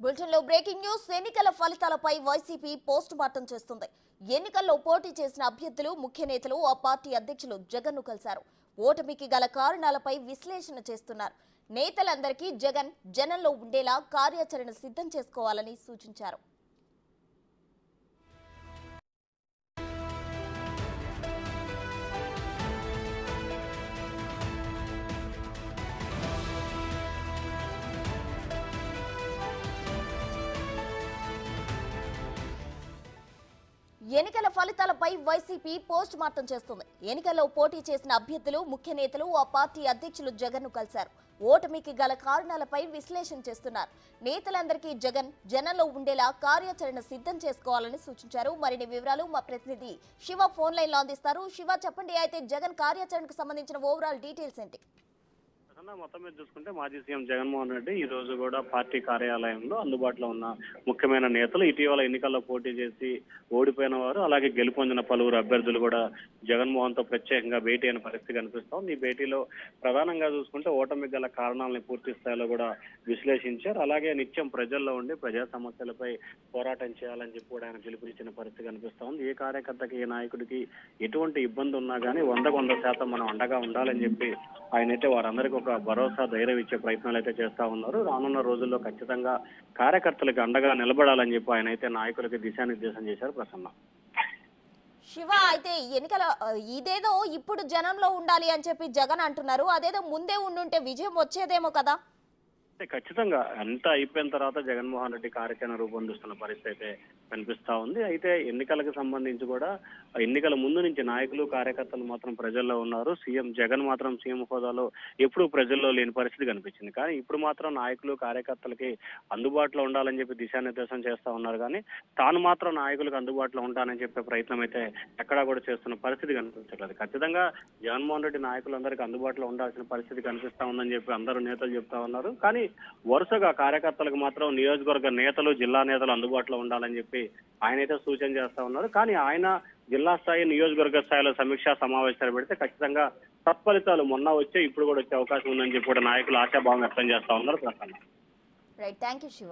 Bulletin లో breaking news. ఎన్నికల ఫలితాలపై వైసీపీ పోస్ట్ మార్టం చేస్తుంది. ఎన్నికల్లో పోటీ చేసిన అభ్యర్థులు, ముఖ్య నేతలు ఆ పార్టీ అధ్యక్షులు జగన్ ను కలిశారు. ఓటమికి గల కారణాలపై విశ్లేషణ చేస్తున్నారు. నేతలందరికీ జగన్ జనంలో ఉండేలా కార్యాచరణ సిద్ధం చేసుకోవాలని సూచించారు. ఎన్నికల ఫలితాలపై వైసీపీ పోస్ట్ మార్టం చేస్తుంది. ఎన్నికల్లో పోటీ చేసిన అభ్యర్థులు, ముఖ్య నేతలు ఆ పార్టీ అధ్యక్షులు జగన్ ను కలిశారు. ఓటమికి గల కారణాలపై విశ్లేషణ చేస్తున్నారు. నేతలందరికీ జగన్ జనంలో ఉండేలా కార్యాచరణ సిద్ధం చేసుకోవాలని సూచించారు. మరిన్ని వివరాలు మా ప్రతినిధి శివ ఫోన్ లైన్ లో అందిస్తారు. శివ, చెప్పండి, అయితే జగన్ కార్యాచరణకు సంబంధించిన ఓవరాల్ డీటెయిల్స్ ఏంటి? మొత్తం మీద చూసుకుంటే మాజీ సీఎం జగన్మోహన్ రెడ్డి ఈ రోజు కూడా పార్టీ కార్యాలయంలో అందుబాటులో ఉన్న ముఖ్యమైన నేతలు, ఇటీవల ఎన్నికల్లో పోటీ చేసి ఓడిపోయిన వారు, అలాగే గెలుపొందిన పలువురు అభ్యర్థులు కూడా జగన్మోహన్ తో ప్రత్యేకంగా భేటీ అయిన పరిస్థితి కనిపిస్తోంది. ఈ భేటీలో ప్రధానంగా చూసుకుంటే ఓటమికి గల కారణాలను పూర్తి స్థాయిలో కూడా విశ్లేషించారు. అలాగే నిత్యం ప్రజల్లో ఉండి ప్రజా సమస్యలపై పోరాటం చేయాలని చెప్పి కూడా ఆయన పిలుపునిచ్చిన పరిస్థితి కనిపిస్తోంది. ఏ కార్యకర్తకి, ఏ నాయకుడికి ఎటువంటి ఇబ్బంది ఉన్నా కానీ 100% మనం అండగా ఉండాలని చెప్పి ఆయనైతే వారందరికీ ఒక భరోసా, ధైర్యం ఇచ్చే ప్రయత్నాలు అయితే చేస్తా ఉన్నారు. రానున్న రోజుల్లో ఖచ్చితంగా కార్యకర్తలకు అండగా నిలబడాలని చెప్పి ఆయన అయితే నాయకులకి దిశానిర్దేశం చేశారు. ప్రసన్న శివ, అయితే ఎన్నికల ఇదేదో ఇప్పుడు జనంలో ఉండాలి అని చెప్పి జగన్ అంటున్నారు. అదేదో ముందే ఉండుంటే విజయం వచ్చేదేమో కదా? ఖచ్చితంగా అంతా అయిపోయిన తర్వాత జగన్మోహన్ రెడ్డి కార్యాచరణ రూపొందిస్తున్న పరిస్థితి అయితే కనిపిస్తా ఉంది. అయితే ఎన్నికలకు సంబంధించి కూడా ఎన్నికల ముందు నుంచి నాయకులు, కార్యకర్తలు మాత్రం ప్రజల్లో ఉన్నారు. సీఎం జగన్ మాత్రం సీఎం హోదాలో ఎప్పుడూ ప్రజల్లో లేని పరిస్థితి కనిపించింది. కానీ ఇప్పుడు మాత్రం నాయకులు, కార్యకర్తలకి అందుబాటులో ఉండాలని చెప్పి దిశానిర్దేశం చేస్తా ఉన్నారు. కానీ తాను మాత్రం నాయకులకు అందుబాటులో ఉంటానని చెప్పే ప్రయత్నం అయితే ఎక్కడా కూడా చేస్తున్న పరిస్థితి కనిపించట్లేదు. ఖచ్చితంగా జగన్మోహన్ రెడ్డి నాయకులందరికీ అందుబాటులో ఉండాల్సిన పరిస్థితి కనిపిస్తా ఉందని చెప్పి అందరూ నేతలు చెప్తా ఉన్నారు. కానీ వరుసగా కార్యకర్తలకు మాత్రం నియోజకవర్గ నేతలు, జిల్లా నేతలు అందుబాటులో ఉండాలని చెప్పి ఆయనైతే సూచన చేస్తా ఉన్నారు. కానీ ఆయన జిల్లా స్థాయి, నియోజకవర్గ స్థాయిలో సమీక్షా సమావేశాలు పెడితే ఖచ్చితంగా సత్ఫలితాలు మొన్న వచ్చే, ఇప్పుడు కూడా వచ్చే అవకాశం ఉందని చెప్పి కూడా నాయకులు ఆశాభావం వ్యక్తం చేస్తా ఉన్నారు. Prasanna. Right, thank you Shiva.